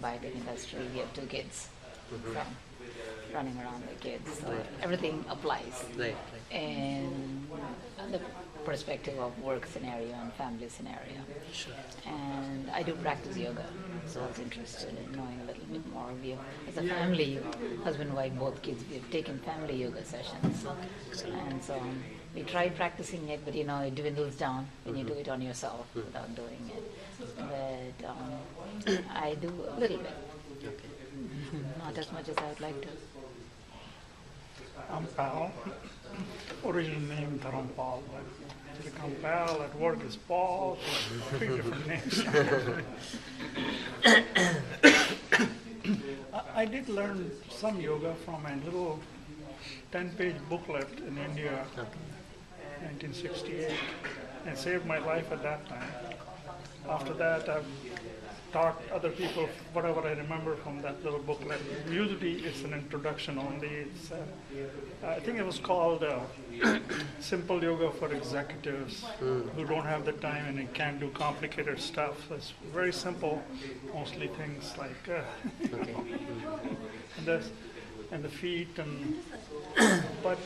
biotech industry. We have 2 kids from running around with kids, so everything applies. Right. And the perspective of work scenario and family scenario. Sure. And I do practice yoga, so I was interested in knowing a little bit more. We have, as a family, husband, wife, both kids, we've taken family yoga sessions. And so we tried practicing it, but you know, it dwindles down when you do it on yourself without doing it. But I do a little bit. Okay. Not as much as I would like to. I'm Pal. Original name Dharampal, but they become Pal. At work is Paul. 3 different names. I did learn some yoga from a little 10-page booklet in India, 1968, and saved my life at that time. After that, I've taught other people whatever I remember from that little booklet. Usually it's an introduction only. It's, I think it was called Simple Yoga for Executives who don't have the time and can't do complicated stuff. So it's very simple, mostly things like and the feet. But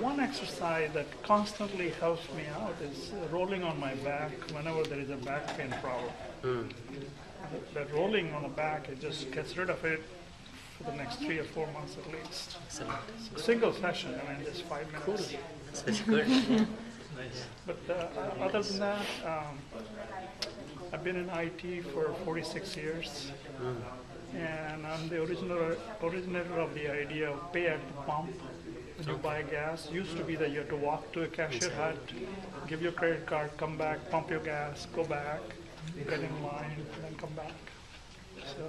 one exercise that constantly helps me out is rolling on my back whenever there is a back pain problem. That rolling on the back, it just gets rid of it for the next 3 or 4 months at least. Excellent. Single session, I mean, just 5 minutes. Cool. That's very good. Yeah. Nice. But other than that, I've been in IT for 46 years, and I'm the originator of the idea of pay at the pump when you buy gas. Used to be that you had to walk to a cashier hut, give your credit card, come back, pump your gas, go back, get in line, and then come back. So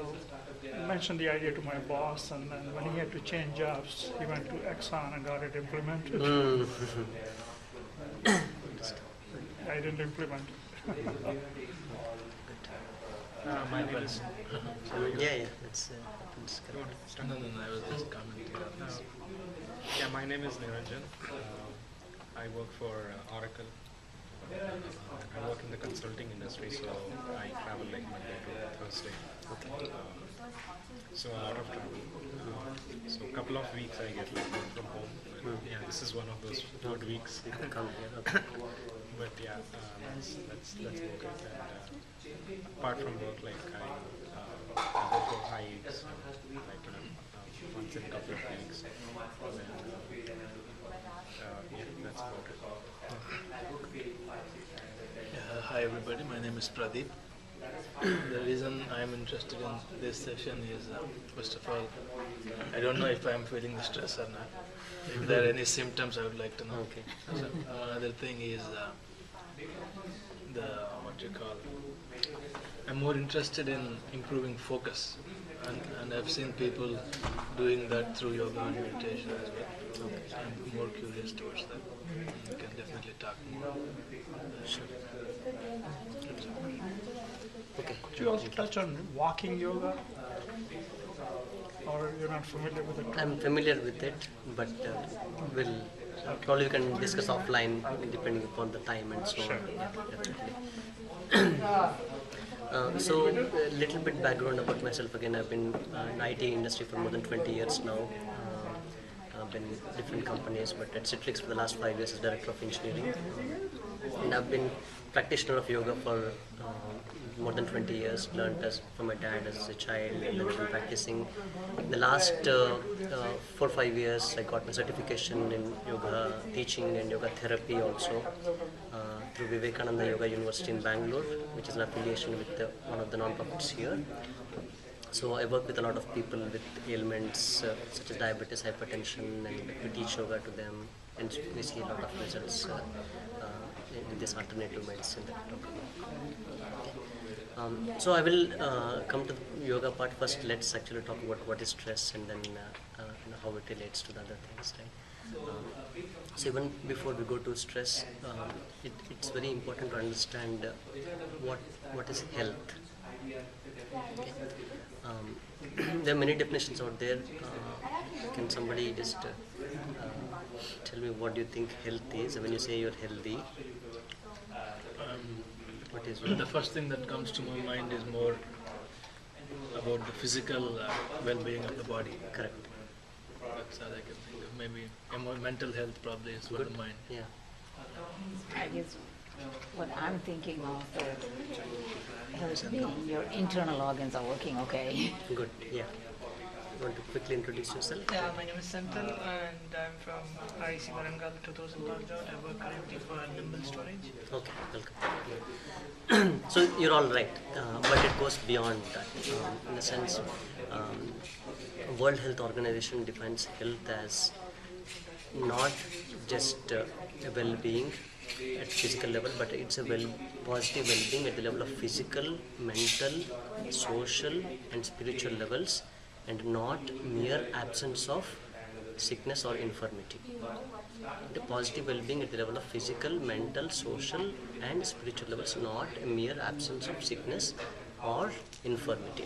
I mentioned the idea to my boss, and then when he had to change jobs, he went to Exxon and got it implemented. I didn't implement it. My name is. Yeah. That's No, I was just commenting on this. Yeah, my name is Niranjan. I work for Oracle. I work in the consulting industry, so I travel like Monday to Thursday. So a lot of travel. So a couple of weeks I get like work from home. Yeah, this is one of those good weeks. you can come here. Okay. But yeah, that's about it. And apart from work, like I go for hikes, like once in a couple of weeks. And then, yeah, that's about it. Hi everybody, my name is Pradeep. The reason I am interested in this session is, first of all, I don't know if I am feeling the stress or not. If there are any symptoms, I would like to know. Okay. So, another thing is I'm more interested in improving focus, and I've seen people doing that through yoga and meditation as well. Okay. So I'm more curious towards that. We can definitely talk more. Sure. Okay. Could you also touch on walking yoga? Or you're not familiar with it? I'm familiar with it, but we'll probably we can discuss offline depending upon the time and so on. Yeah, definitely. So a little bit background about myself again. I've been in IT industry for more than 20 years now. I've been in different companies, but at Citrix for the last 5 years as director of engineering. And I've been practitioner of yoga for more than 20 years, learned from my dad as a child, and then been practicing. In the last 4 or 5 years, I got my certification in yoga teaching and yoga therapy also through Vivekananda Yoga University in Bangalore, which is an affiliation with one of the non-profits here. So I work with a lot of people with ailments such as diabetes, hypertension, and we teach yoga to them, and we see a lot of results in this alternative medicine that we talk about. So I will come to the yoga part first. Let's actually talk about what is stress, and then how it relates to the other things. Right? So even before we go to stress, it's very important to understand what is health. Okay. There are many definitions out there. Can somebody just tell me what do you think health is? When you say you're healthy, what is it? The first thing that comes to my mind is more about the physical well-being of the body. Correct. That's all I can think of. Maybe mental health probably is for the mind. Yeah. I guess what I'm thinking of is being your internal organs are working okay. Good. Yeah. You want to quickly introduce yourself? Yeah, my name is Senthil and I'm from IC Warangal 2000 College. I work currently for Nimble Storage. Okay, welcome. So you're all right, but it goes beyond that. In the sense, World Health Organization defines health as not just a well-being at physical level, but it's a positive well-being at the level of physical, mental, social, and spiritual levels, and not mere absence of sickness or infirmity. The positive well-being at the level of physical, mental, social, and spiritual levels, not a mere absence of sickness or infirmity.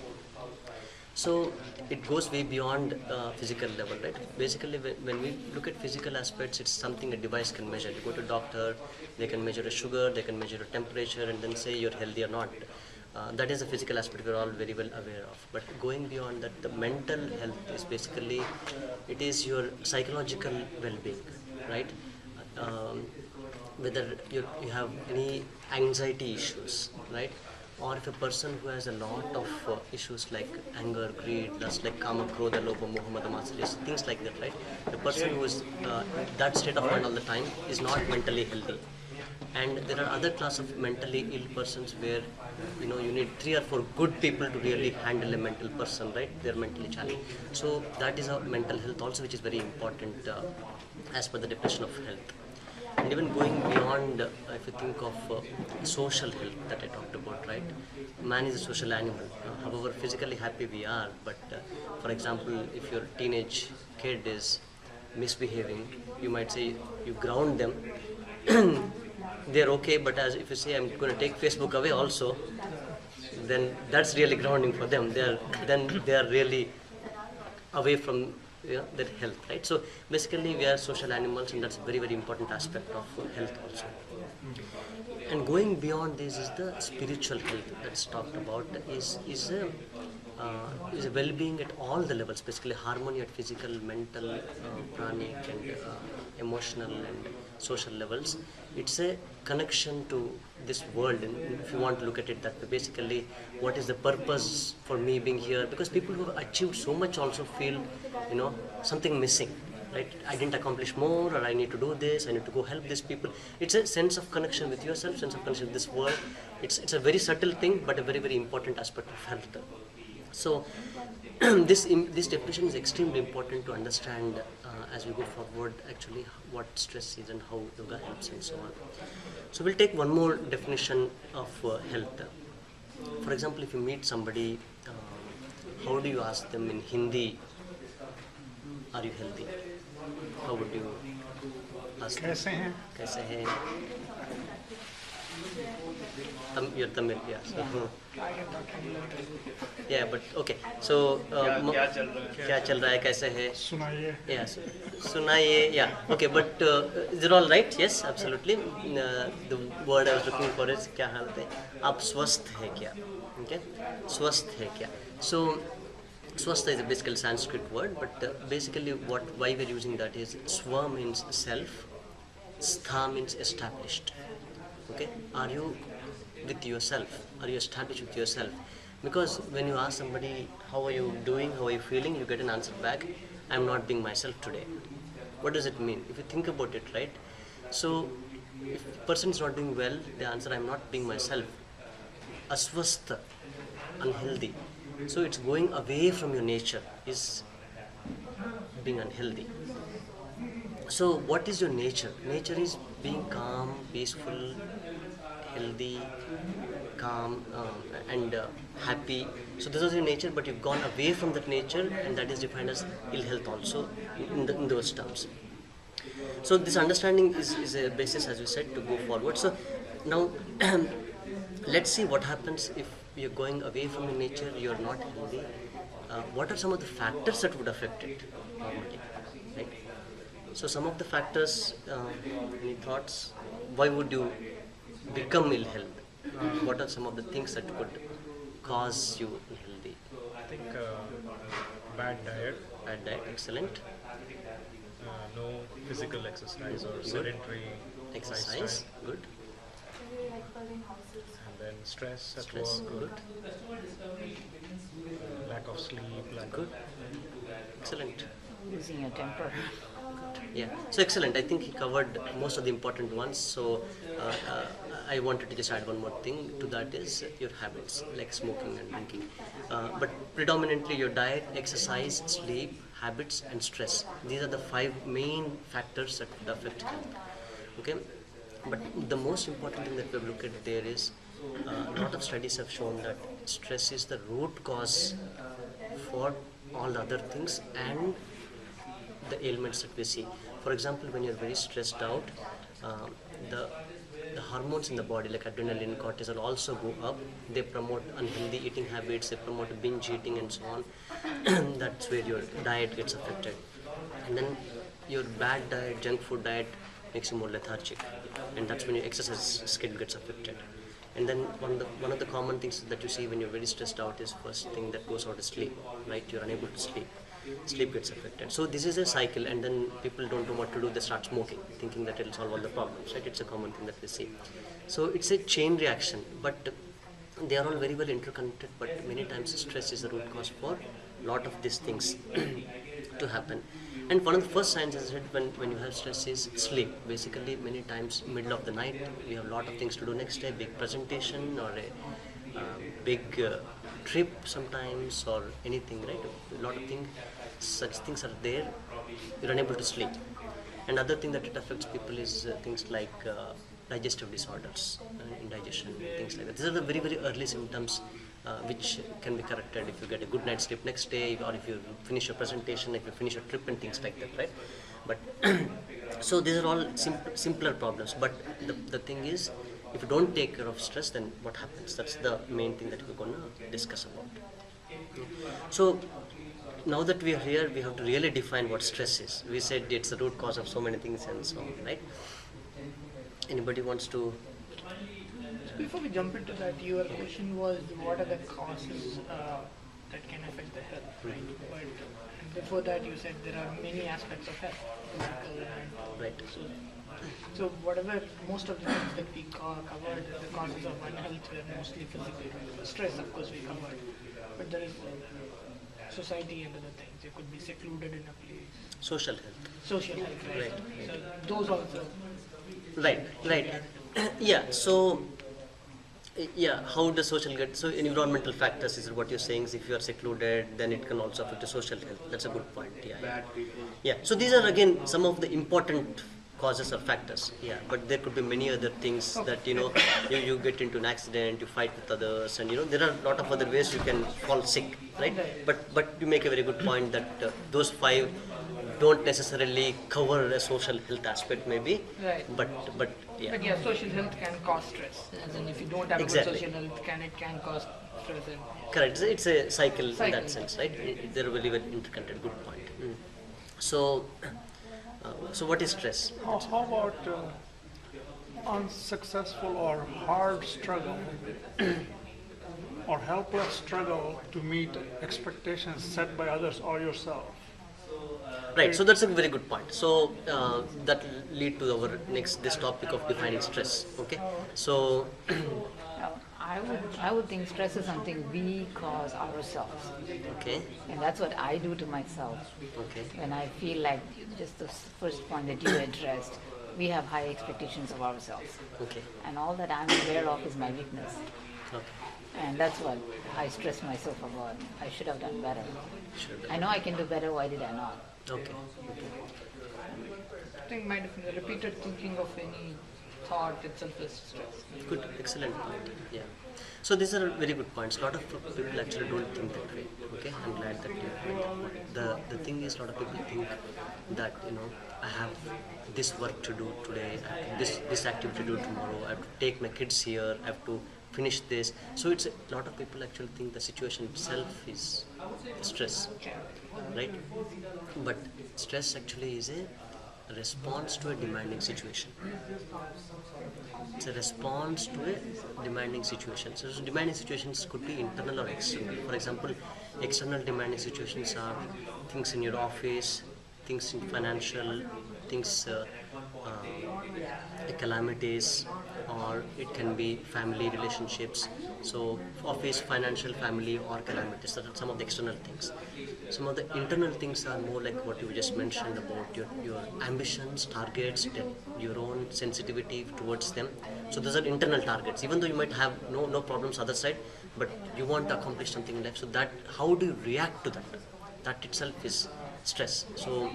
So it goes way beyond physical level, right? Basically, when we look at physical aspects, it's something a device can measure. You go to a doctor, they can measure a sugar, they can measure a temperature, and then say you're healthy or not. That is the physical aspect we're all very well aware of. But going beyond that, the mental health is basically, it is your psychological well-being, right? Whether you have any anxiety issues, right? Or if a person who has a lot of issues like anger, greed, lust, like kama, krodha, lobha, moha, mada, matsarya, things like that, right? The person who is that state of mind all the time is not mentally healthy. And there are other class of mentally ill persons where you need 3 or 4 good people to really handle a mental person, right? They're mentally challenged. So that is a mental health also, which is very important as per the definition of health. And even going beyond, if you think of social health that I talked about, right? Man is a social animal. However physically happy we are, but for example, if your teenage kid is misbehaving, you might say you ground them. They're okay, but as if you say I'm going to take Facebook away also, then that's really grounding for them. They are really away from their health, right? So basically we are social animals, and that's a very, very important aspect of health also. And going beyond this is the spiritual health that's talked about, is a well-being at all the levels, basically harmony at physical, mental, pranic, and emotional and social levels. It's a connection to this world, and if you want to look at it that way, basically what is the purpose for me being here? Because people who have achieved so much also feel something missing, right? I didn't accomplish more, or I need to do this, I need to go help these people. It's a sense of connection with yourself, sense of connection with this world. It's a very subtle thing, but a very, very important aspect of health. So this definition is extremely important to understand as we go forward, actually what stress is and how yoga helps and so on. So we'll take one more definition of health. For example, if you meet somebody, how do you ask them in Hindi, are you healthy? How would you ask them? कैसे हैं? Kaise hai? You're Tamil, yeah. So, yeah, but okay. So, क्या चल रहा है? कैसे है? सुनाइए. Yeah, सुनाइए. Yeah, okay. But is it all right? Yes, absolutely. The word I was looking for is क्या हालत है? आप स्वस्थ है क्या? Okay, स्वस्थ है क्या? So, swastha is a basically Sanskrit word, but basically why we're using that is swa means self, stha means established. Okay, are you with yourself? Are you established with yourself? Because when you ask somebody, how are you doing, how are you feeling, you get an answer back, I'm not being myself today. What does it mean? If you think about it, right? So if the person is not doing well, the answer, I'm not being myself. Aswastha, unhealthy. So it's going away from your nature, is being unhealthy. So what is your nature? Nature is being calm, peaceful, healthy, calm, and happy. So this is your nature, but you've gone away from that nature, and that is defined as ill health also in those terms. So this understanding is a basis, as we said, to go forward. So now let's see what happens if you're going away from your nature, you're not healthy. What are some of the factors that would affect it normally, right? So some of the factors, any thoughts? Why would you become ill health? What are some of the things that could cause you unhealthy? I bad diet, Bad diet, excellent. no physical exercise or Good. sedentary Exercise, lifestyle, good. and then stress at Stress, work, good. lack of sleep, lack Good. of Excellent. Losing your temper. Yeah, so excellent. I think he covered most of the important ones. So I wanted to just add one more thing to that is your habits, like smoking and drinking. But predominantly your diet, exercise, sleep, habits, and stress. These are the 5 main factors that would affect health. Okay, but the most important thing that we've looked at there is a lot of studies have shown that stress is the root cause for all the other things and the ailments that we see. For example, when you're very stressed out, um, the the hormones in the body like adrenaline, cortisol also go up. They promote unhealthy eating habits, they promote binge eating and so on. That's where your diet gets affected. And then your bad diet, junk food diet makes you more lethargic. And that's when your exercise schedule gets affected. And then one of the common things that you see when you're very stressed out is first thing that goes out is sleep, right? You're unable to sleep. Sleep gets affected. So this is a cycle, and then people don't know what to do. They start smoking, thinking that it'll solve all the problems, right? It's a common thing that we see. So it's a chain reaction, but they are all very well interconnected. But many times stress is the root cause for a lot of these things to happen. And one of the first signs is that when you have stress is sleep. Basically, many times middle of the night, we have a lot of things to do next day, big presentation or a big trip sometimes or anything, right? A lot of things, such things are there, you're unable to sleep. Another thing that it affects people is things like digestive disorders, indigestion, things like that. These are the very, very early symptoms which can be corrected if you get a good night's sleep next day or if you finish your presentation, if you finish your trip and things like that, right? But so these are all simpler problems. But the thing is, if you don't take care of stress, then what happens? That's the main thing that we're going to discuss about. So now that we are here, we have to really define what stress is. We said it's the root cause of so many things and so on, right? Anybody wants to? Before we jump into that, your question was what are the causes that can affect the health, right? But before that, you said there are many aspects of health, physical and Right. so whatever, most of the things that we covered, the causes of unhealth were mostly physical. Stress, of course, we covered, but there is society and other things. You could be secluded in a place. Social health. Social health, right? Right. So those also. Right. Yeah. So, yeah. How does social get? So, environmental factors is what you're saying. Is if you are secluded, then it can also affect the social health. That's a good point. Yeah. Yeah. So these are again some of the important causes or factors. Yeah. But there could be many other things that you get into an accident, you fight with others, and there are a lot of other ways you can fall sick, right? But you make a very good point that those 5 don't necessarily cover a social health aspect, maybe. Right. But yeah. But yeah, social health can cause stress. As in, if you don't have Exactly. good social health, it can cause stress. And Correct. It's a cycle in Cycle. that sense, right? They're really well interconnected. Good point. So, so what is stress? How about unsuccessful or hard struggle or helpless struggle to meet expectations set by others or yourself? Right. So that's a very good point. So that lead to our this topic of defining stress. Okay. So Now, I would think stress is something we cause ourselves. okay. And that's what I do to myself. Okay. When I feel like just the first point that you addressed, we have high expectations of ourselves. Okay. And all that I'm aware of is my weakness. Okay. And that's what I stress myself about. I should have done better. Sure. I know I can do better, why did I not? Okay. I think might have been repeated thinking of any thought itself is stress. Good. Excellent point. Yeah. So these are very good points. A lot of people actually don't think that way. Okay. I'm glad that you made that point. The thing is, a lot of people think that I have this work to do today, I have this activity to do tomorrow, I have to take my kids here, I have to finish this. So it's a lot of people actually think the situation itself is stress, right? But stress actually is a a response to a demanding situation. It's a response to a demanding situation. So demanding situations could be internal or external. For example, external demanding situations are things in your office, things in financial, things calamities, or it can be family relationships. So office, financial, family, or calamities, that are some of the external things. Some of the internal things are more like what you just mentioned about your ambitions, targets, your own sensitivity towards them. So those are internal targets, even though you might have no problems other side, but you want to accomplish something in life. So that, how do you react to that? That itself is stress. So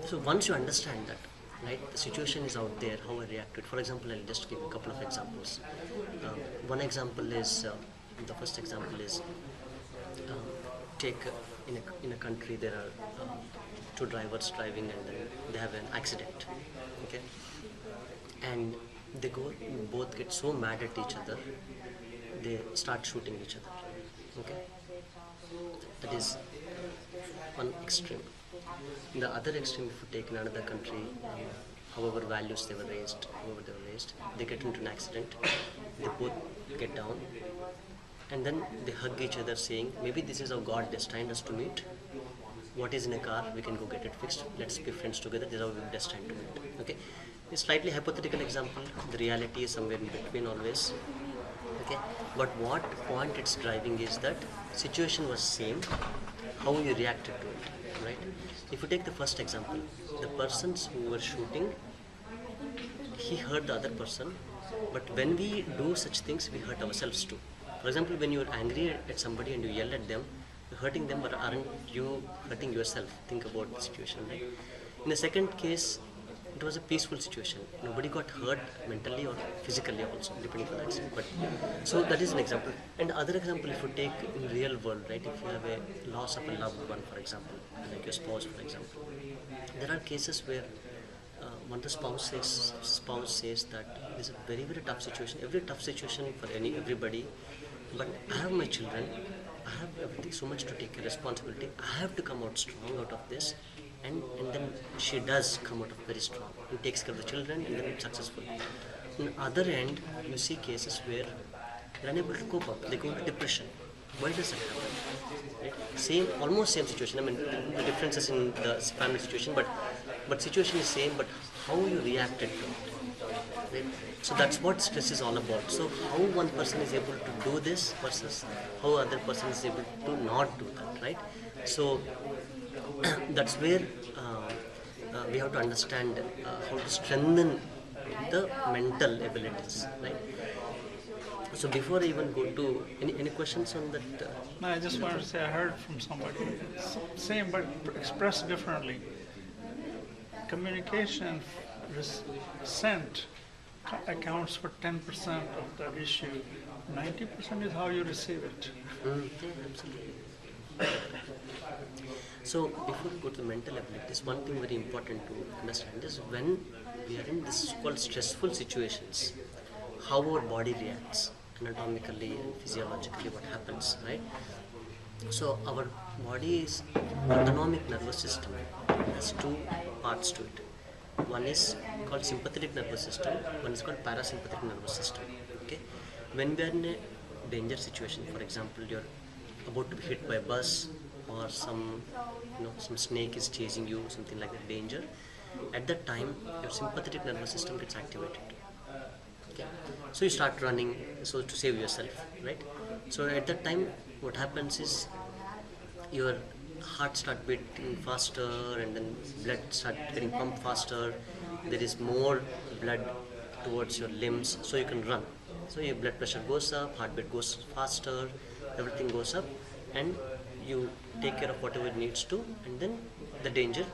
so once you understand that, right, the situation is out there, how I react to it. For example, I'll just give a couple of examples. One example is, the first example is, take in a country there are two drivers driving and then they have an accident, okay, and they both get so mad at each other, they start shooting each other, okay. That is one extreme. In the other extreme, if you take in another country, however values they were raised, they get into an accident, they both get down, and then they hug each other saying, maybe this is how God destined us to meet. What is in a car, we can go get it fixed. Let's be friends together. This is how we're destined to meet. Okay, a slightly hypothetical example. The reality is somewhere in between always. Okay, but what point it's driving is that situation was same, how you reacted to it, right? If you take the first example, the persons who were shooting, he hurt the other person, but when we do such things, we hurt ourselves too. For example, when you're angry at somebody and you yell at them, you're hurting them, but aren't you hurting yourself? Think about the situation, right? In the second case, it was a peaceful situation. Nobody got hurt mentally or physically also, depending on the accident. But so that is an example. And the other example, if you take in real world, right? If you have a loss of a loved one, for example, like your spouse, for example, there are cases where when the spouse says that this is a very, very tough situation. Every tough situation for everybody. But I have my children, I have everything, so much to take a responsibility. I have to come out strong out of this, and then she does come out of very strong and takes care of the children, and then it's successful. On the other end, you see cases where they're unable to cope up, they go into depression. Why does that happen? Right? Almost same situation. I mean, the differences in the family situation, but situation is same, but how you reacted to it. Right? So that's what stress is all about. So how one person is able to do this versus how other person is able to not do that, right? So that's where we have to understand how to strengthen the mental abilities, right? So before I even go to any questions on that? No, I just wanted to say I heard from somebody, same but expressed differently. Communication sent accounts for 10% of the issue. 90% is how you receive it. Absolutely. So before we go to the mental abilities, one thing very important to understand is when we are in this called stressful situations, how our body reacts anatomically and physiologically, what happens, right? So our body's autonomic nervous system has two parts to it. One is called sympathetic nervous system, one is called parasympathetic nervous system. Okay, when we are in a danger situation, for example, you're about to be hit by a bus or some snake is chasing you, something like that, danger. At that time, your sympathetic nervous system gets activated. Okay, so you start running, so to save yourself, right? So at that time, what happens is your heart start beating faster, and then blood start getting pumped faster. There is more blood towards your limbs, so you can run. So your blood pressure goes up, heartbeat goes faster, everything goes up, and you take care of whatever it needs to, and then the danger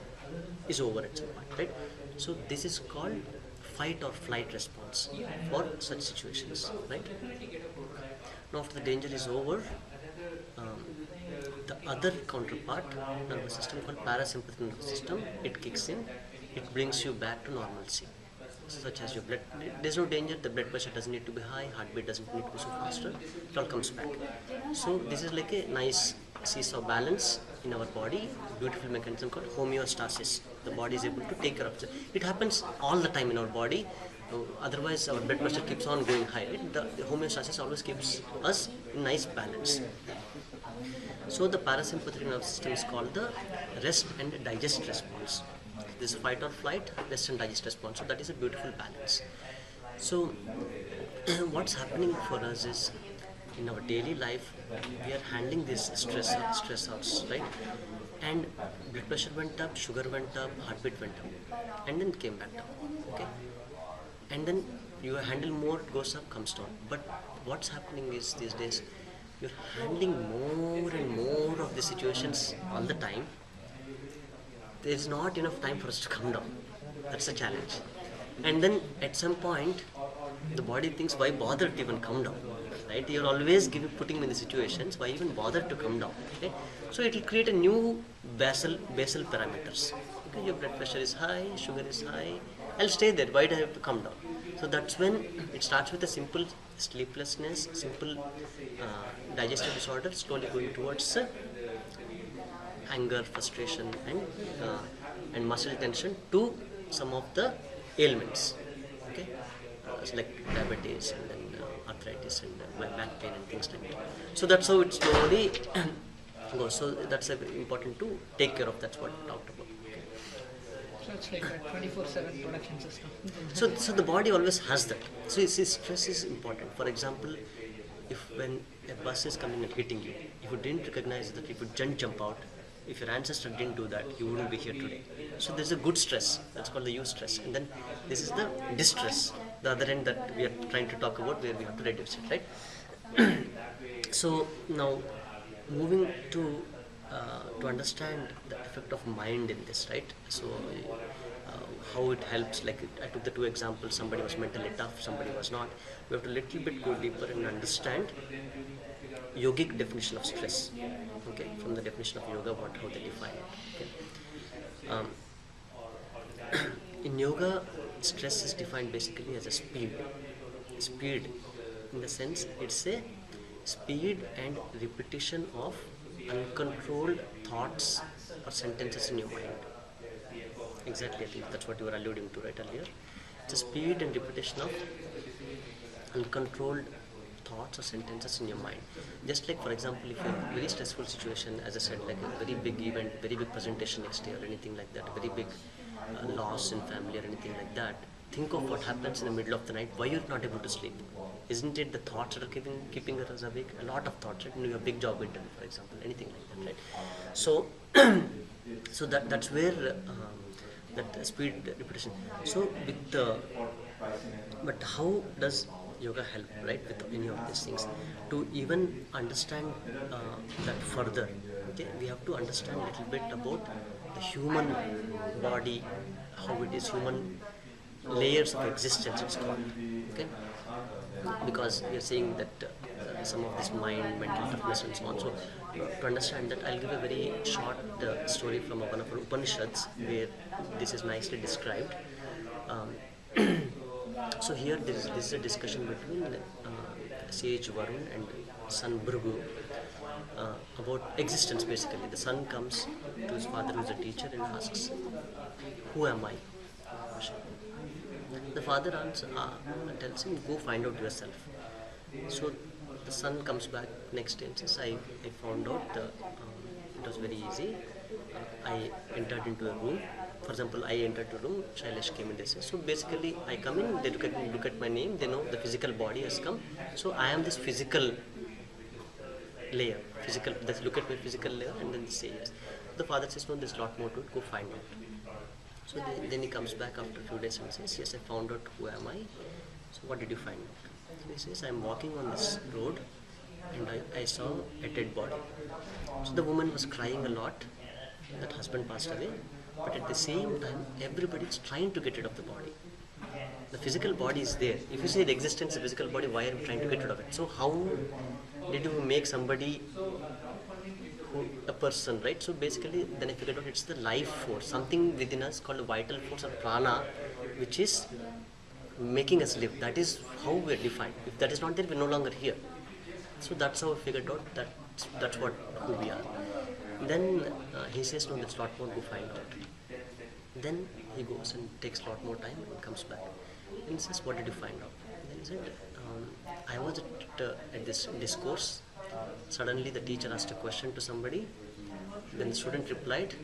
is over at some point, right? So this is called fight or flight response for such situations, right? Now after the danger is over, the other counterpart nervous system called parasympathetic nervous system, it kicks in, it brings you back to normalcy. Such as your blood, there's no danger, the blood pressure doesn't need to be high, heartbeat doesn't need to be so faster, it all comes back. So this is like a nice seesaw balance in our body, beautiful mechanism called homeostasis. The body is able to take care of it. It happens all the time in our body. Otherwise, our blood pressure keeps on going high. Right? The homeostasis always keeps us in nice balance. So the parasympathetic nervous system is called the rest and digest response. This fight or flight, rest and digest response. So that is a beautiful balance. So what's happening for us is, in our daily life, we are handling these stressors, right? And blood pressure went up, sugar went up, heartbeat went up, and then came back down. Okay, and then you handle more, it goes up, comes down. But what's happening is these days, you're handling more and more of the situations all the time. There's not enough time for us to come down. That's a challenge. And then at some point, the body thinks, why bother to even come down? Right? You're always putting me in the situations, why even bother to come down? Okay? So it will create a new basal parameters. Okay? Your blood pressure is high, sugar is high. I'll stay there. Why do I have to come down? So that's when it starts with a simple sleeplessness, simple digestive disorder, slowly going towards anger, frustration, and muscle tension to some of the ailments. Okay, it's like diabetes and then arthritis and back pain and things like that. So that's how it slowly goes. So that's important to take care of. That's what we talked about. Okay. So it's like a 24/7 production system. So the body always has that. So you see, stress is important. For example, if when a bus is coming and hitting you, if you didn't recognize that, if you jump out, if your ancestor didn't do that, you wouldn't be here today. So there's a good stress, that's called the eustress. And then this is the distress, the other end that we are trying to talk about, where we have to reduce it, right? So now moving to understand the effect of mind in this, right? So how it helps, like I took the two examples, somebody was mentally tough, somebody was not. We have to little bit go deeper and understand yogic definition of stress. Okay, from the definition of yoga, how they define it. Okay. In yoga, stress is defined basically as a speed. Speed, in the sense, it's a speed and repetition of uncontrolled thoughts or sentences in your mind. Exactly, I think that's what you were alluding to right earlier. It's a speed and repetition of uncontrolled thoughts or sentences in your mind. Just like, for example, if you're in a very stressful situation, as I said, like a very big event, very big presentation next day or anything like that, a very big loss in family or anything like that, think of what happens in the middle of the night, why you're not able to sleep. Isn't it the thoughts that are keeping us awake? A lot of thoughts, right? You have a big job interview, for example, anything like that, right? So, so that's where that speed repetition. So with but how does yoga help, right, with any of these things? To even understand that further, okay, we have to understand a little bit about the human body, how it is, human layers of existence, it's called, okay? Because we are saying that some of this mind, mental toughness and so on. So to understand that, I'll give a very short story from one of our Upanishads where this is nicely described. So here this is a discussion between sage Varun and son Bhrigu about existence. Basically, the son comes to his father, who is a teacher, and asks, "Who am I?" The father tells him, "Go find out yourself." So the son comes back next day and says, I found out it was very easy. I entered into a room. For example, I entered a room, Shailesh came in, they say. So basically, I come in, they look at my name, they know the physical body has come. So I am this physical layer. They look at my physical layer and then they say yes. The father says, no, there's a lot more to it, go find out. So then he comes back after a few days and says, yes, I found out who am I. So what did you find out? So he says, I'm walking on this road and I saw a dead body. So the woman was crying a lot, that husband passed away, but at the same time, everybody is trying to get rid of the body. The physical body is there. If you say the existence of the physical body, why are you trying to get rid of it? So how did you make somebody, a person, right? So basically, then I figured out it's the life force, something within us called a vital force or prana, which is making us live. That is how we are defined. If that is not there, we are no longer here. So that's how I figured out that That's what who we are. Then he says, no, that's lot more, go find out. Then he goes and takes a lot more time and comes back. And he says, what did you find out? And then he said, I was at this discourse. Suddenly the teacher asked a question to somebody. Then the student replied,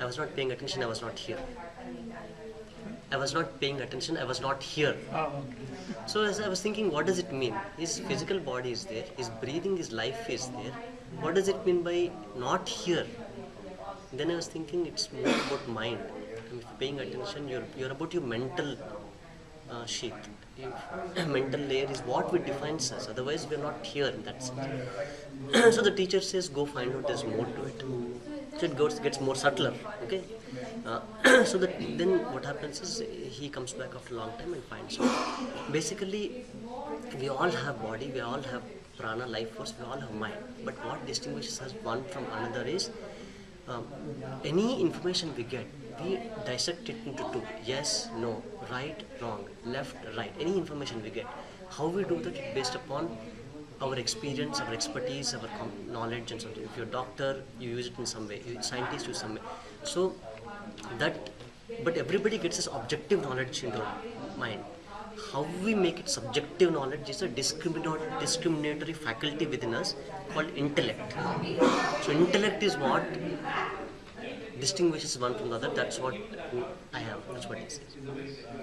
I was not paying attention, I was not here. I was not paying attention, I was not here. So as I was thinking, what does it mean? His physical body is there, his breathing, his life is there. What does it mean by not here? Then I was thinking it's more about mind. If you're paying attention, you're about your mental sheath. Mental layer is what we defines us. Otherwise, we're not here in that sense. So the teacher says, go find out. There's more to it. So it gets more subtler. Okay. So then what happens is he comes back after a long time and finds out. Basically, we all have body. We all have prana, life force. We all have mind. But what distinguishes us one from another is any information we get, we dissect it into two. Yes, no, right, wrong, left, right. Any information we get. How we do that is based upon our experience, our expertise, our knowledge and something. If you're a doctor, you use it in some way. You're a scientist, use some way. So but everybody gets this objective knowledge into mind. How we make it subjective knowledge is a discriminatory faculty within us called intellect. So intellect is what distinguishes one from the other. That's what I have. That's what he says.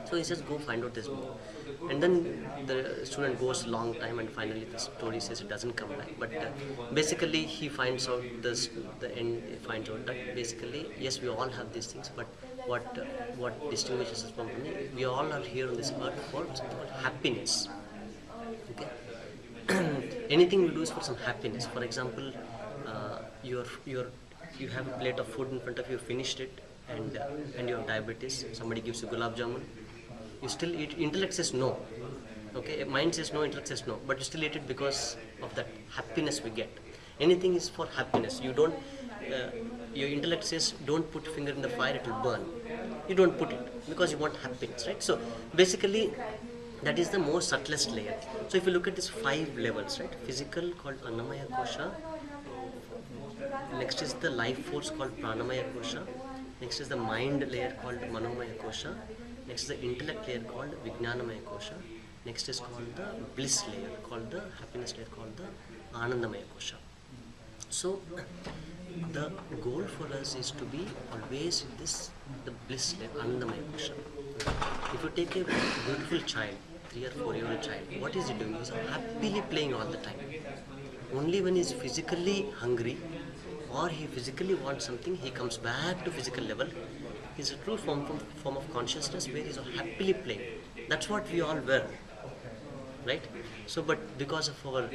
So he says, go find out this more. And then the student goes a long time, and finally the story says it doesn't come back. But basically he finds out the end. He finds out that basically yes, we all have these things, but what distinguishes us from me, we all are here on this earth for something called happiness. Okay. Anything we do is for some happiness. For example, you have a plate of food in front of you, finished it, and you have diabetes. Somebody gives you gulab jamun. You still eat. Intellect says no. Okay, mind says no, intellect says no, but you still eat it because of that happiness we get. Anything is for happiness. You don't. Your intellect says don't put your finger in the fire, it will burn. You don't put it because you want happiness, right? So basically, that is the most subtlest layer. So if you look at these 5 levels, right? Physical called Annamaya Kosha. Next is the life force called Pranamaya Kosha. Next is the mind layer called Manomaya Kosha. Next is the intellect layer called Vijnanamaya Kosha. Next is called the bliss layer, called the happiness layer, called the Anandamaya Kosha. So the goal for us is to be always in the bliss layer, Anandamaya Kosha. If you take a beautiful child, 3 or 4-year-old child, what is he doing? He's happily playing all the time. Only when he's physically hungry or he physically wants something, he comes back to physical level. He's a true form of consciousness where he's happily playing. That's what we all were, right? So, but because of our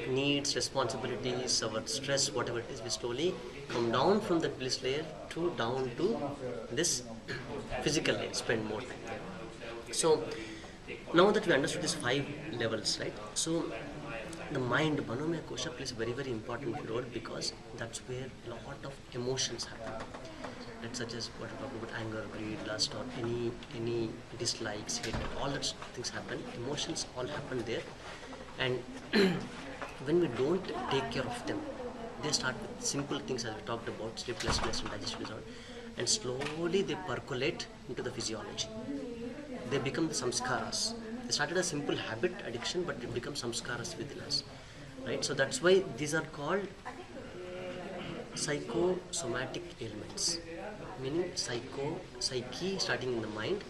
needs, responsibilities, our stress, whatever it is, we slowly come down from the bliss layer down to this physical layer, spend more time there. So, now that we understood these 5 levels, right? So, the mind, Manomaya Kosha, plays a very, very important role because that's where a lot of emotions happen. Right? Such as what we talk about anger, greed, lust, or any dislikes, hatred, all those things happen. Emotions all happen there. And when we don't take care of them, they start with simple things as we talked about, sleeplessness and digestive disorder. And slowly they percolate into the physiology. They become the samskaras. They started a simple habit addiction, but it becomes samskaras within us, right? So that's why these are called psychosomatic ailments, meaning psyche starting in the mind,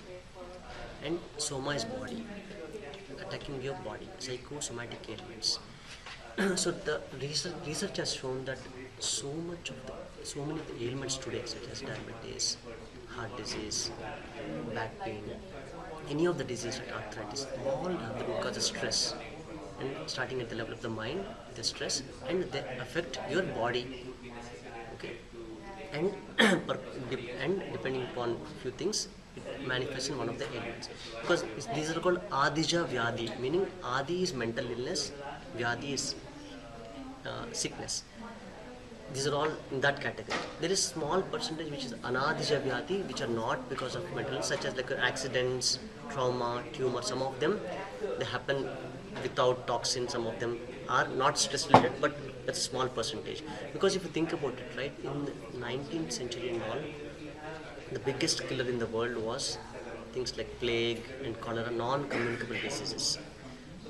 and soma is body, attacking your body, psychosomatic ailments. So the research has shown that so many of the ailments today, such as diabetes, heart disease, back pain, any of the diseases like arthritis, all have the root cause of stress. And starting at the level of the mind, the stress, and they affect your body. Okay, and depending upon a few things, it manifests in one of the ailments. Because these are called Adija Vyadi, meaning Adi is mental illness, Vyadi is sickness. These are all in that category. There is small percentage which is Anadija Vyadi, which are not because of mental illness, such as like accidents, trauma, tumor. Some of them, they happen without toxin. Some of them are not stress related, but That's a small percentage. Because if you think about it, right, in the 19th century and all, the biggest killer in the world was things like plague and cholera, non-communicable diseases.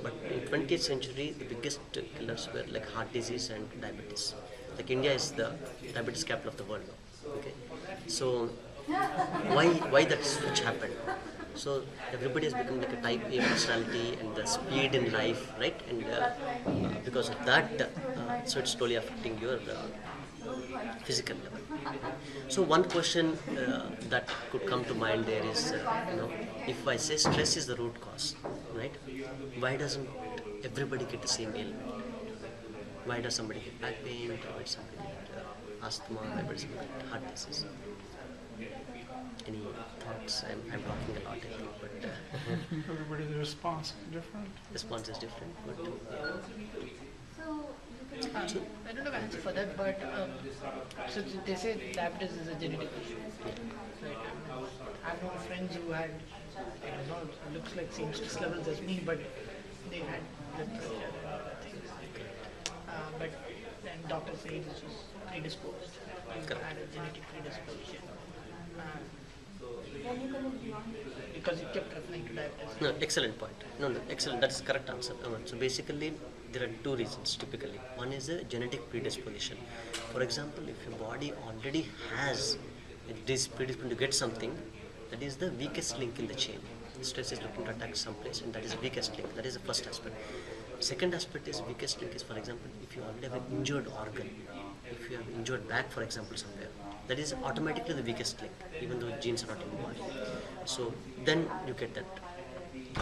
But in 20th century, the biggest killers were like heart disease and diabetes. Like India is the diabetes capital of the world now. Okay, so why that switch happened? So everybody has become like a type A personality and the speed in life, right? And because of that, so it's slowly affecting your physical level. So one question that could come to mind there is, if I say stress is the root cause, right? Why doesn't everybody get the same ailment? Why does somebody get back pain? Why does somebody get asthma? Why does somebody get heart disease? Any thoughts? I'm talking a lot here, but Everybody's response is different. response is different. But I don't have an answer for that, but so they say diabetes is a genetic issue. Right? I've known friends who had, looks like same stress levels as me, but they had blood pressure and other things. But then doctors say this was predisposed. You had a genetic predisposition. Because you kept referring to diabetes. no, excellent point. No, excellent. That's the correct answer. So basically, there are two reasons typically. One is a genetic predisposition. For example, if your body already has this predisposition to get something, that is the weakest link in the chain. Stress is looking to attack someplace, and that is the weakest link. That is the first aspect. Second aspect is weakest link is, for example, if you already have an injured organ, if you have injured back, for example, somewhere, that is automatically the weakest link, even though genes are not in the body. So then you get that,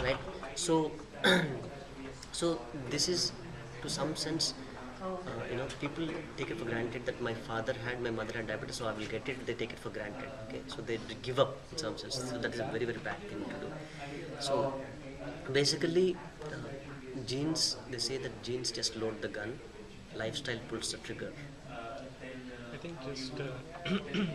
right? So, so this is to some sense, people take it for granted that my father had, my mother had diabetes, so I will get it. They take it for granted. Okay, so they give up in some sense. So that is a very, very bad thing to do. So basically, genes. They say that genes just load the gun, lifestyle pulls the trigger. I think just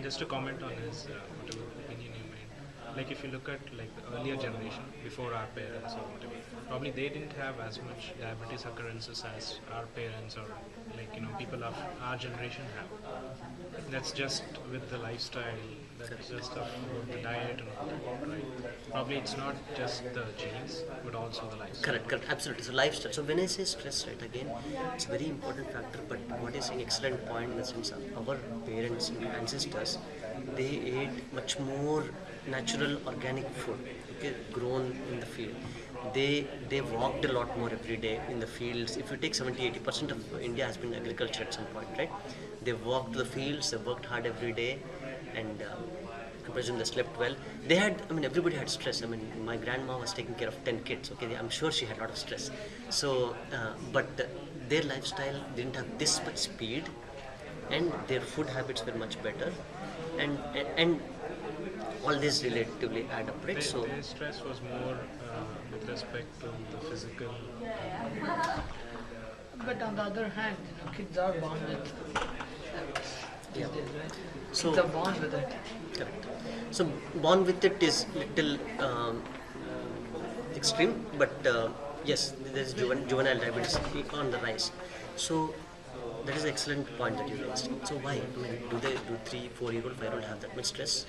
just to comment on his whatever opinion you made, like if you look at like the earlier generation before our parents or whatever, probably they didn't have as much diabetes occurrences as our parents or people of our generation have. That's just with the lifestyle, that's just of the diet and all that, right? Probably it's not just the genes, but also the lifestyle. Correct, absolutely. So lifestyle. So when I say stress, right, again, it's a very important factor. But what is an excellent point in the sense of our parents and ancestors, they ate much more natural, organic food, okay, grown in the field. They walked a lot more every day in the fields. If you take 70-80% of India has been agriculture at some point, right? They walked to the fields, they worked hard every day, and I presume they slept well. They had, everybody had stress. My grandma was taking care of 10 kids. Okay, I'm sure she had a lot of stress. So, but their lifestyle didn't have this much speed, and their food habits were much better, and all this relatively add up, right? So their stress was more with respect to the physical. But on the other hand, kids are born with these days, right? So Kids are born with it. correct. So born with it is little extreme, but yes, there is juvenile diabetes on the rise. So that is an excellent point that you raised. So why? Do 3, 4-year-old, 5-year-old have that much stress?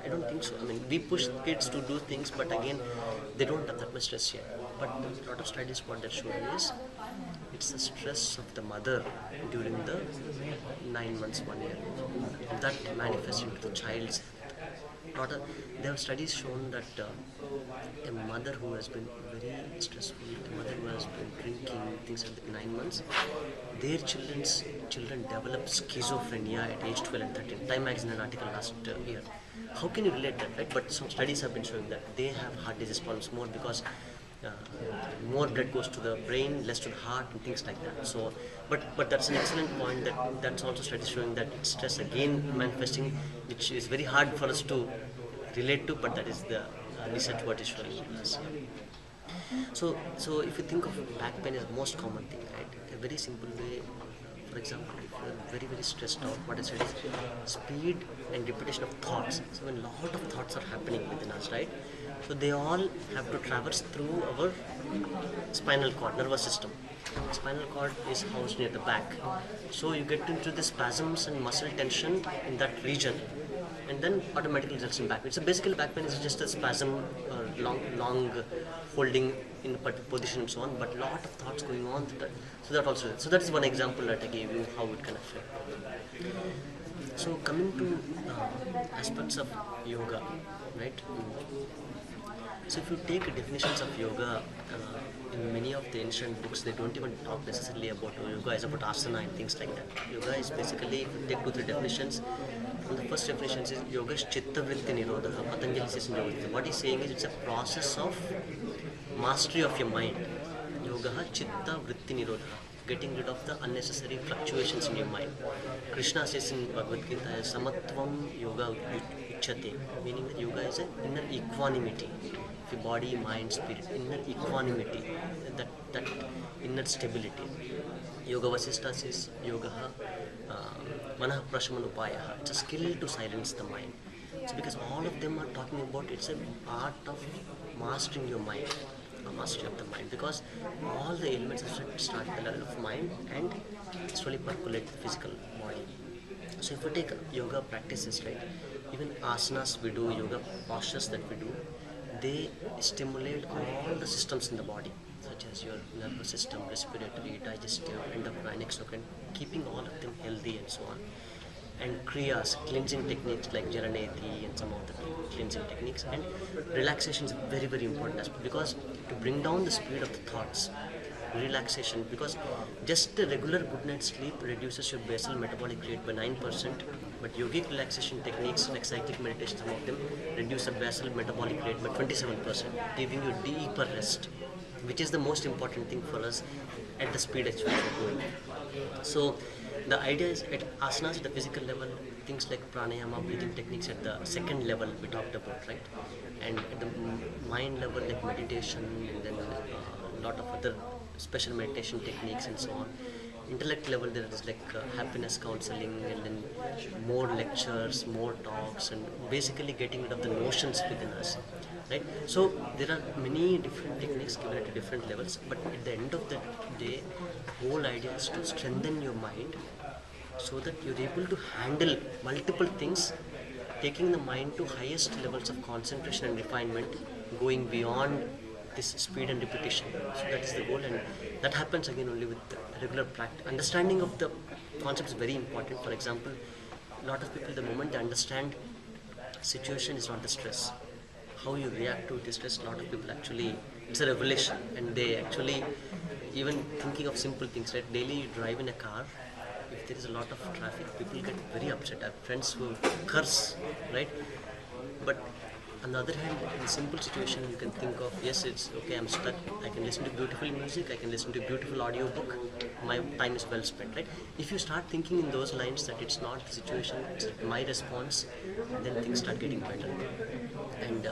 I don't think so. We push kids to do things, but again, they don't have that much stress yet. But a lot of studies what they're showing is it's the stress of the mother during the 9 months, 1 year. That manifests into the child's health. There have studies shown that a mother who has been very stressful, a mother who has been drinking things at 9 months, their children develop schizophrenia at age 12 and 13. Time magazine an article last year. How can you relate that, right? But some studies have been showing that they have heart disease problems more because more blood goes to the brain, less to the heart, and things like that. So, but that's an excellent point. That's also studies showing that it's stress again manifesting, which is very hard for us to relate to. But that is the research what is showing us. So if you think of back pain as the most common thing, right? A very simple way. For example, if you are very, very stressed out, what I said is speed and repetition of thoughts. So a lot of thoughts are happening within us, right? So they all have to traverse through our spinal cord, nervous system. Spinal cord is housed near the back. So you get into the spasms and muscle tension in that region, and then automatically results in back pain. So basically back pain is just a spasm, long holding in a particular position and so on, but lot of thoughts going on. So that is one example that I gave you how it can affect. So coming to aspects of yoga, right? So if you take definitions of yoga, in many of the ancient books, they don't even talk necessarily about yoga as about asana and things like that. Yoga is basically, if you take 2-3 definitions, and the first definition is yoga is chitta vritti nirodha. Patanjali says in yoga. What he's saying is it's a process of mastery of your mind. Yoga chitta vritti nirodha. Getting rid of the unnecessary fluctuations in your mind. Krishna says in Bhagavad Gita, samatvam yoga uchyate, meaning that yoga is an inner equanimity. If your body, mind, spirit, inner equanimity, that inner stability. Yoga Vasishtha says yoga manah prashmanupaya. It's a skill to silence the mind. So because all of them are talking about it's an art of mastering your mind. Mastery of the mind, because all the elements start at the level of mind and slowly percolate the physical body. So if we take yoga practices, right, even asanas we do, yoga postures that we do, they stimulate all the systems in the body, such as your nervous system, respiratory, digestive, endocrine, exocrine, keeping all of them healthy and so on. And kriyas, cleansing techniques like jalaneti and some of the cleansing techniques, and relaxation is a very, very important aspect, because to bring down the speed of the thoughts, relaxation, because just a regular good night's sleep reduces your basal metabolic rate by 9%, but yogic relaxation techniques like cyclic meditation, some of them reduce the basal metabolic rate by 27%, giving you deeper rest, which is the most important thing for us at the speed at which we are going. So the idea is at asanas at the physical level, things like pranayama, breathing techniques at the second level we talked about, right? And at the mind level, like meditation, and then a lot of other special meditation techniques and so on. Intellect level, there is like happiness counseling, and then more lectures, more talks, and basically getting rid of the notions within us, right? So there are many different techniques given at different levels, but at the end of the day, the whole idea is to strengthen your mind so that you're able to handle multiple things, taking the mind to highest levels of concentration and refinement, going beyond this speed and repetition. So that is the goal, and that happens again only with regular practice. Understanding of the concept is very important. For example, a lot of people, the moment they understand situation is not the stress, how you react to distress, a lot of people actually, it's a revelation, and they actually, even thinking of simple things, right? Daily you drive in a car, if there is a lot of traffic, people get very upset. I have friends who curse, right? But on the other hand, in a simple situation, you can think of, yes, it's okay, I'm stuck, I can listen to beautiful music, I can listen to a beautiful audio book, my time is well spent, right? If you start thinking in those lines that it's not the situation, it's my response, then things start getting better. And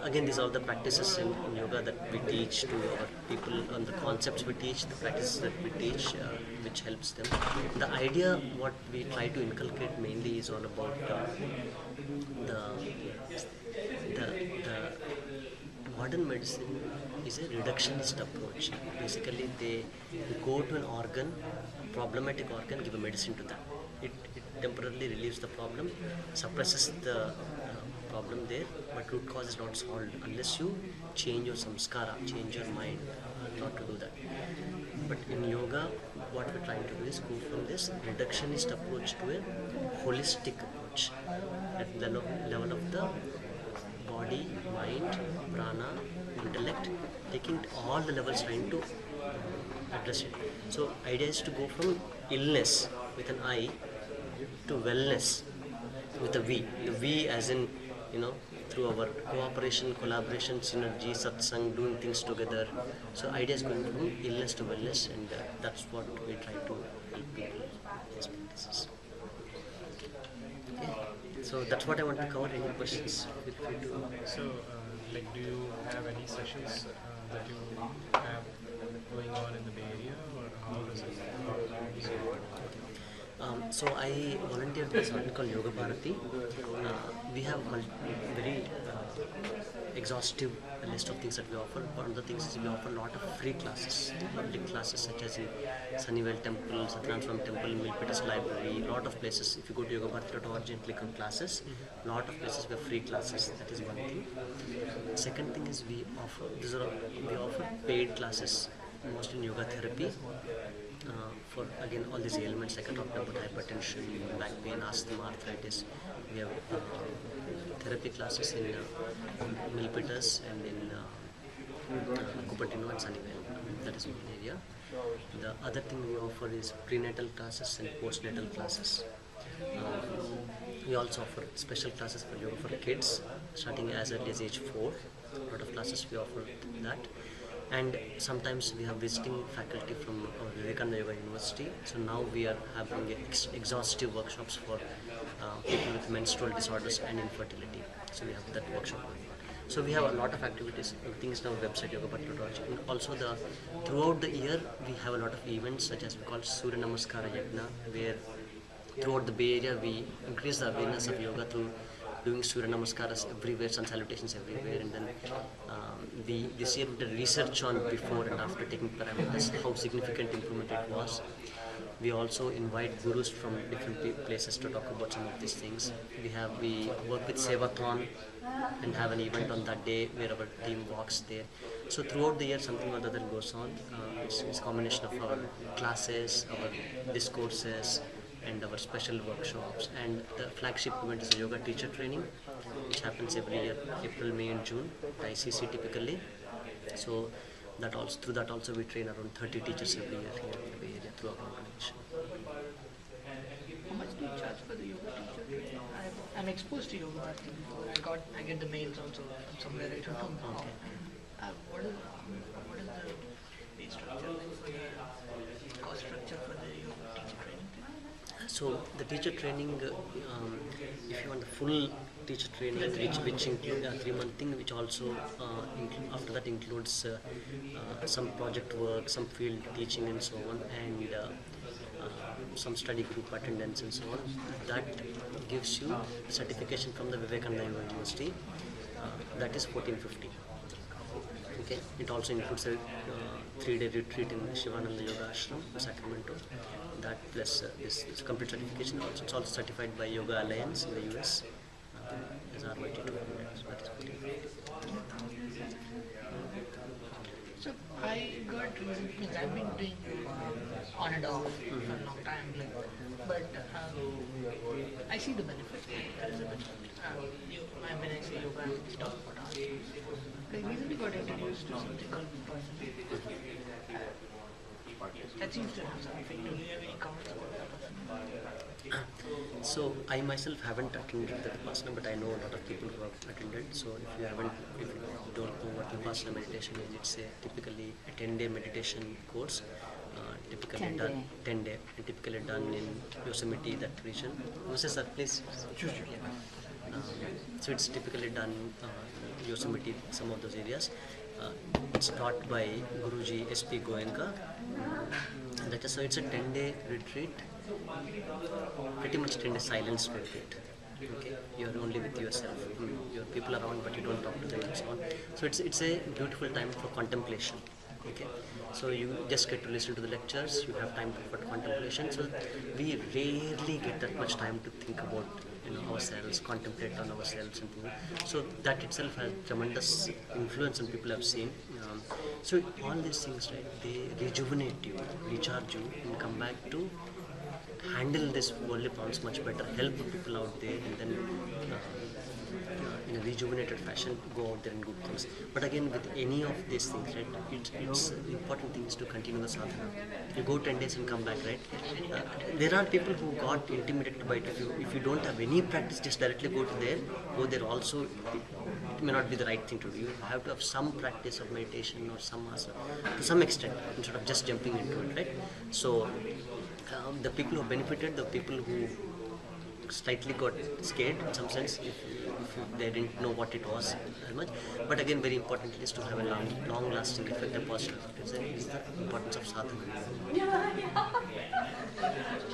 again, these are the practices in yoga that we teach to our people, and the concepts we teach, the practices that we teach, which helps them. The idea, what we try to inculcate mainly is all about the modern medicine is a reductionist approach. Basically, they go to an organ, problematic organ, give a medicine to that. It temporarily relieves the problem, suppresses the problem there, but root cause is not solved unless you change your samskara, change your mind, not to do that. But in yoga, what we're trying to do is go from this reductionist approach to a holistic approach at the level of the body, mind, prana, intellect, taking it all the levels, trying to address it. So idea is to go from illness with an I to wellness with a V. The V as in, through our cooperation, collaboration, synergy, satsang, doing things together. So idea is going from illness to wellness, and that's what we try to help people in these practices. Okay. So that's what I want to cover. Any questions? Feel free to. So, do you have any sessions that you have going on in the Bay Area, or how does it work? So I volunteered with something called Yoga Bharati. We have very exhaustive list of things that we offer. One of the things is we offer a lot of free classes, public classes such as in Sunnyvale Temple, Satyanarayana Temple, Milpitas Library, a lot of places. If you go to yogabharati.org and click on classes, a lot of places we have free classes. That is one thing. Second thing is we offer paid classes, mostly in yoga therapy. For again all these ailments like I talked about, hypertension, back pain, asthma, arthritis. We have therapy classes in Milpitas and in Cupertino and Sunnyvale. That is one area. The other thing we offer is prenatal classes and postnatal classes. We also offer special classes for yoga for kids starting as early as age 4. A lot of classes we offer that. And sometimes we have visiting faculty from Vivekananda Yoga University. So now we are having exhaustive workshops for people with menstrual disorders and infertility. So we have that workshop going on. So we have a lot of activities. Things on our website yogabharati.org. And also throughout the year we have a lot of events such as we call Surya Namaskara Yajna, where throughout the Bay Area we increase the awareness of yoga through doing Surya Namaskaras everywhere, sun salutations everywhere, and then this year we did research on before and after taking parameters, how significant improvement it was. We also invite gurus from different places to talk about some of these things. We work with Sevathon and have an event on that day where our team walks there. So throughout the year something or the other goes on. It's a combination of our classes, our discourses, and our special workshops. And the flagship event is a yoga teacher training, which happens every year, April, May and June, at ICC typically. So through that also we train around 30 teachers every year here in the Bay Area through our organization. How much do you charge for the yoga teacher training? I'm exposed to yoga Bharati before. I get the mails also from somewhere, I don't know. Okay. What is the pay structure like for the cost structure for the yoga teacher training? So the teacher training, if you want the full teacher training, which includes a 3-month thing, which also after that includes some project work, some field teaching and so on, and some study group attendance and so on. That gives you certification from the Vivekananda University. That is 1450. Okay. It also includes a 3-day retreat in Shivananda Yoga Ashram, Sacramento. That plus this complete certification. Also, it's also certified by Yoga Alliance in the US as RYT 200. So that is 1450. So I got because I've been doing on and off for a long time, but I see the benefit. There is a benefit. When I say yoga, I'm just talking about art. I recently got introduced to something called Vipassana. That seems to have some effect. Do you have any comments about that? So I myself haven't attended the Vipassana, but I know a lot of people who have attended. So if you don't know what Vipassana meditation is, it's typically a 10-day meditation course. Typically 10 done day. 10 day and typically done in Yosemite, that region. Moses sir, please. So it's typically done Yosemite, some of those areas. It's taught by Guruji SP Goenka. So it's a 10-day retreat, pretty much 10-day silence retreat. Okay, you're only with yourself. Your people are around, but you don't talk to them and so on. So it's a beautiful time for contemplation. Okay, so you just get to listen to the lectures. You have time for contemplation. So we rarely get that much time to think about ourselves, contemplate on ourselves and things. So that itself has tremendous influence, and people have seen. So all these things, right? They rejuvenate you, recharge you, and come back to handle this worldly problems much better. Help the people out there, and then in a rejuvenated fashion go out there and do things. But again, with any of these things, right? It's the important thing is to continue the sadhana. You go 10 days and come back, right? There are people who got intimidated by it. If you don't have any practice, just directly go there also. It may not be the right thing to do. You have to have some practice of meditation or some asana to some extent instead of just jumping into it, right? So the people who benefited, the people who slightly got scared in some sense if they didn't know what it was as much. But again, very importantly is to have a long-lasting effect, a positive effect. Is the importance of sadhana.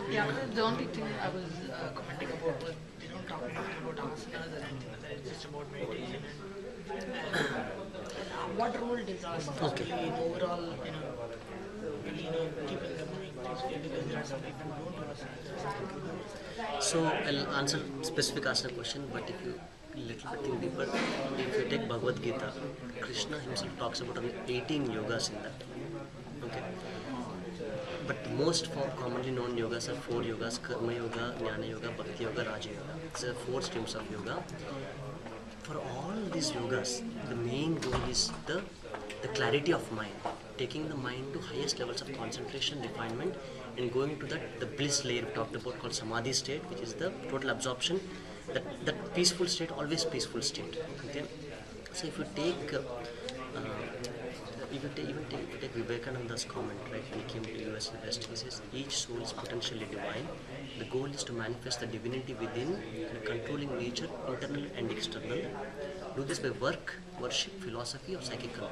Yeah, the only thing I was commenting about was they don't talk anything about asanas or anything like that. It's just about meditation and what role does asanas play in overall, keeping the mind peaceful, because there are some people who don't do asanas, there are some people who do. So I'll answer specific asana question, but if you little bit think deeper, if you take Bhagavad Gita, Krishna himself talks about only 18 yogas in that. Okay. But the most commonly known yogas are 4 yogas: Karma Yoga, Jnana Yoga, Bhakti Yoga, Raja Yoga. It's 4 streams of yoga. For all these yogas, the main goal is the clarity of mind, taking the mind to highest levels of concentration, refinement, and going to the bliss layer we talked about called Samadhi state, which is the total absorption, that peaceful state, always peaceful state. Okay? So if you take if you take Vivekananda's comment, right, when he came to US and West, he says each soul is potentially divine. The goal is to manifest the divinity within in a controlling nature, internal and external. Do this by work, worship, philosophy, or psychic control,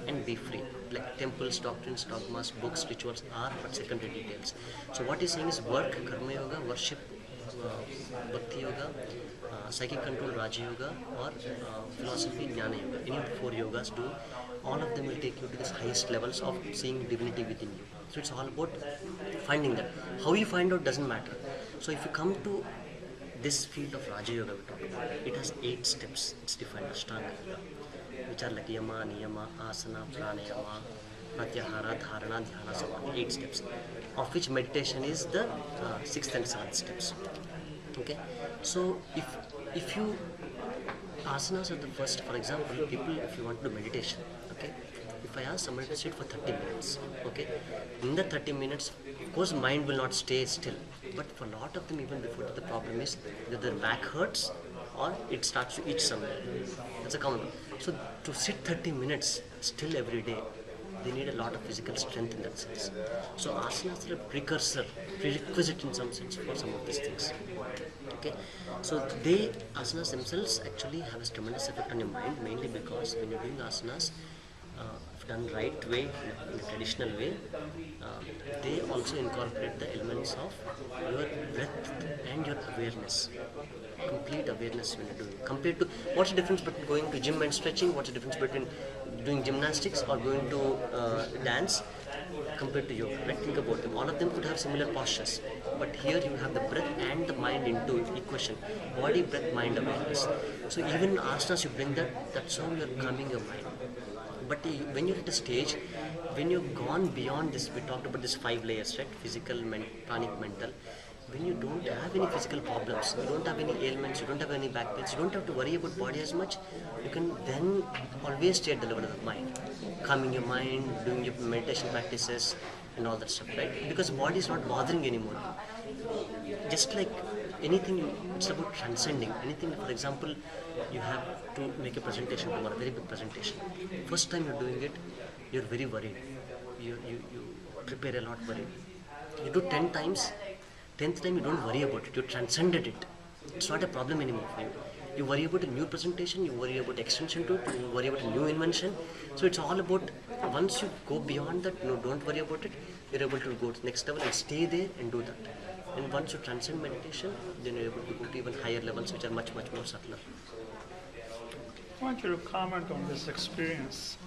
and be free. Like temples, doctrines, dogmas, books, rituals are but secondary details. So what he's saying is work, karma yoga, worship, bhakti yoga, psychic control, Raja Yoga, or philosophy, Jnana Yoga. Any of the 4 yogas do. All of them will take you to the highest levels of seeing divinity within you. So it's all about finding that. How you find out doesn't matter. So if you come to this field of Raja Yoga we talk about, it has 8 steps. It's defined Ashtanga Yoga, which are like Yama, Niyama, Asana, Pranayama, Pratyahara, Dharana, Dhyana, so on. 8 steps, of which meditation is the 6th and 7th steps. Okay, so if you asanas are the first. For example, people, if you want to do meditation, okay, if I ask somebody to sit for 30 minutes, okay, in the 30 minutes, of course, mind will not stay still. But for a lot of them, even before, the problem is that their back hurts or it starts to itch somewhere. That's a common one. So to sit 30 minutes still every day, they need a lot of physical strength in that sense. So asanas are a prerequisite in some sense for some of these things. Okay, so asanas themselves actually have a tremendous effect on your mind, mainly because when you're doing asanas, if done right way, in a traditional way, they also incorporate the elements of your breath and your awareness, complete awareness when you're doing. Compared to, what's the difference between going to gym and stretching? What's the difference between doing gymnastics or going to dance compared to yoga? Right? Think about them. All of them could have similar postures, but here you have the breath and the mind into equation. Body, breath, mind, awareness. So even in asanas you bring that. That's how you're calming your mind. But when you're at a stage, when you've gone beyond this, we talked about this 5 layers, right? Physical, pranic, mental. When you don't have any physical problems, you don't have any ailments, you don't have any back pains, you don't have to worry about body as much, you can then always stay at the level of the mind, calming your mind, doing your meditation practices and all that stuff, right? Because body is not bothering anymore. Just like anything, it's about transcending. Anything, for example, you have to make a presentation tomorrow, a very big presentation. First time you're doing it, you're very worried. You prepare a lot worried. You do 10 times, 10th time you don't worry about it, you transcended it. It's not a problem anymore for you. You worry about a new presentation, you worry about extension to it, you worry about a new invention. So it's all about, once you go beyond that, no, don't worry about it, you're able to go to the next level and stay there and do that. And once you transcend meditation, then you're able to go to even higher levels which are much, much more subtler. I want you to comment on this experience.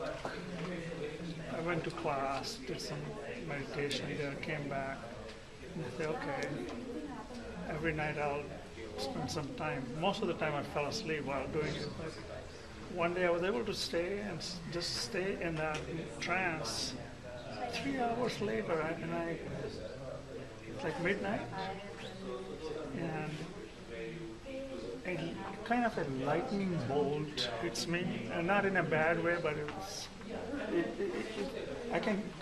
I went to class, did some meditation there, came back, and I said, okay, every night I'll spend some time. Most of the time I fell asleep while doing it, but one day I was able to stay and just stay in that trance. 3 hours later, it's like midnight, and kind of a lightning bolt hits me, and not in a bad way, but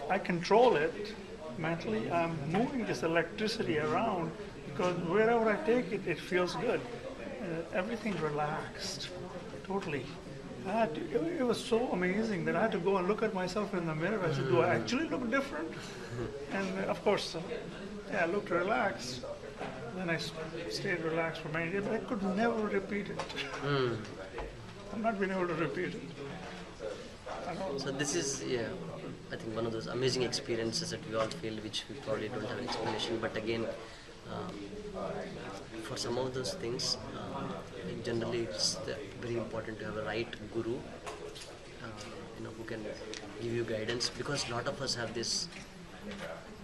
I control it mentally. I'm moving this electricity around because wherever I take it, it feels good. Everything relaxed, totally. It was so amazing that I had to go and look at myself in the mirror. I said, do I actually look different? And of course, I looked relaxed. Then I stayed relaxed for many days, but I could never repeat it. I've not been able to repeat it. So this is, I think one of those amazing experiences that we all feel, which we probably don't have an explanation. But again, for some of those things, generally it's very important to have a right guru, who can give you guidance. Because a lot of us have this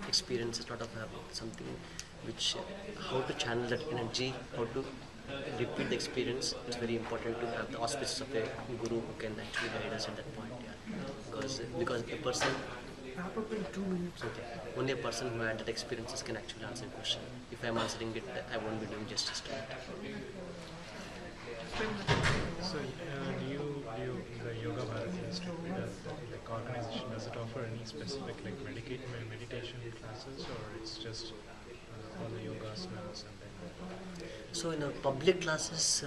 experiences, a lot of have something which, how to channel that energy, how to repeat the experience. It's very important to have the auspices of a guru who can actually guide us at that point. Because a person, only a person who had that experiences can actually answer the question. If I'm answering it, I won't be doing justice to it. So, the Yoga Bharati Institute, the organization, does it offer any specific meditation classes, or it's just all the yoga asanas and then? So in our public classes,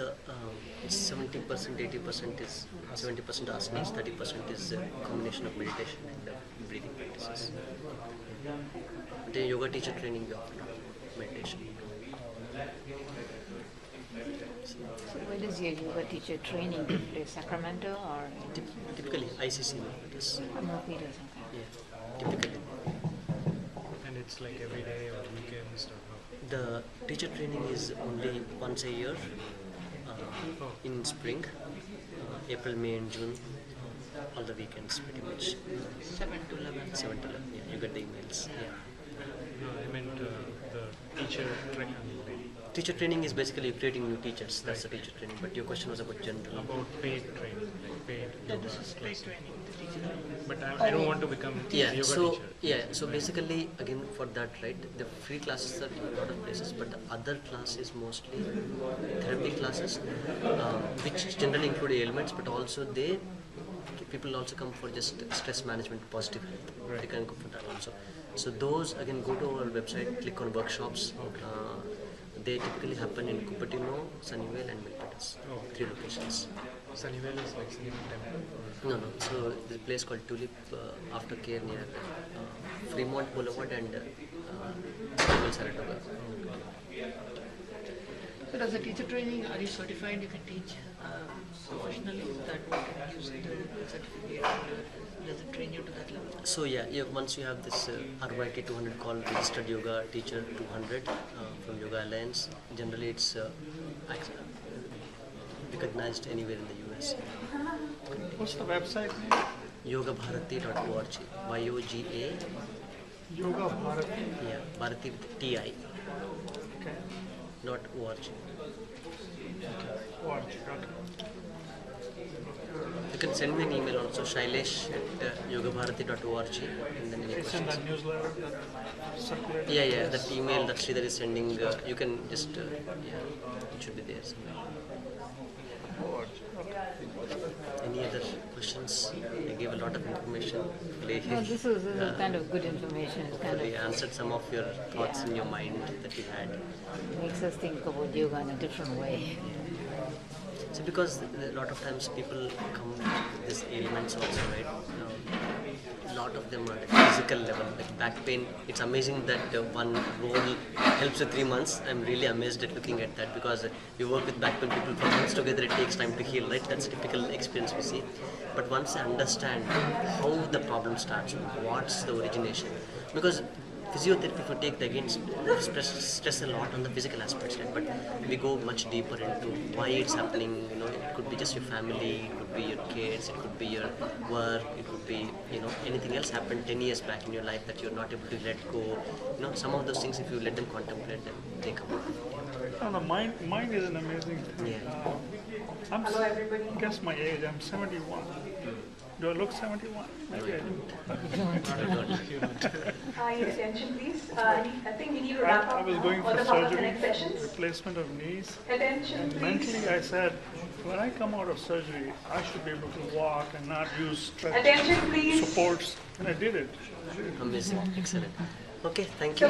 it's 70%, 80% is 70% asanas, 30% is a combination of meditation and breathing practices. The yoga teacher training, we offer meditation. So where does your yoga teacher training take place? Sacramento or? Typically ICC Peters. Peters, okay. Yeah, typically. And it's like every day or weekends or how? The teacher training is only once a year, in spring, April, May and June, all the weekends pretty much. 7 to 11. 7 to 11, yeah, you get the emails. Yeah. No, I meant the teacher training. Teacher training is basically creating new teachers, that's the teacher training, but your question was about general. About paid training, like paid yoga This is paid training, the teacher training. But I don't want to become a yoga teacher. So basically again for that, right, the free classes are in a lot of places, but the other class is mostly therapy classes, which generally include ailments, but also people also come for just stress management, positive health. Right. They can go for that also. So those, again, go to our website, click on workshops. They typically happen in Cupertino, Sunnyvale and Milpitas, 3 locations. Sunnyvale is like Sunnyvale Temple? No. So there's a place called Tulip Aftercare near Fremont Boulevard and Saratoga. So does the teacher training, are you certified you can teach professionally? That one can use the certificate, or does it train you to that level? So once you have this RYT 200 called Registered Yoga Teacher 200 from Yoga Alliance, generally it's recognized anywhere in the US. What's the website name? yogabharati.org. YOGA. Yoga Bharati. Yeah, Bharati with TI. Okay. Not .org. Org. You can send me an email also, shailesh@yogabharati.org, and then any They send questions. that newsletter that circulates. Yeah, that email that Sridhar is sending, you can just, it should be there somewhere. Any other questions? I gave a lot of information. No, this is kind of good information. It's kind We of answered some of your thoughts in your mind that you had. makes us think about yoga in a different way. So because a lot of times people come with these ailments also, right? A lot of them are at physical level, like back pain. It's amazing that one roll helps for 3 months. I'm really amazed at looking at that because we work with back pain people for months together. It takes time to heal, right? That's a typical experience we see. But once they understand how the problem starts, what's the origination, because physiotherapy, if you take the against stress a lot on the physical aspects, right? But we go much deeper into why it's happening. It could be just your family, it could be your kids, it could be your work, it could be anything else happened 10 years back in your life that you're not able to let go. Some of those things, if you let them contemplate them, they come out. No, mind is an amazing thing. Guess my age. I'm 71. Do I look 71? Maybe I do. Attention, please. I think we need to wrap I up was now going for for the Power surgery, Connect sessions. replacement of knees. Attention, And please. mentally I said, when I come out of surgery, I should be able to walk and not use stress Attention, please. supports. And I did it. Amazing, excellent. Okay, thank you.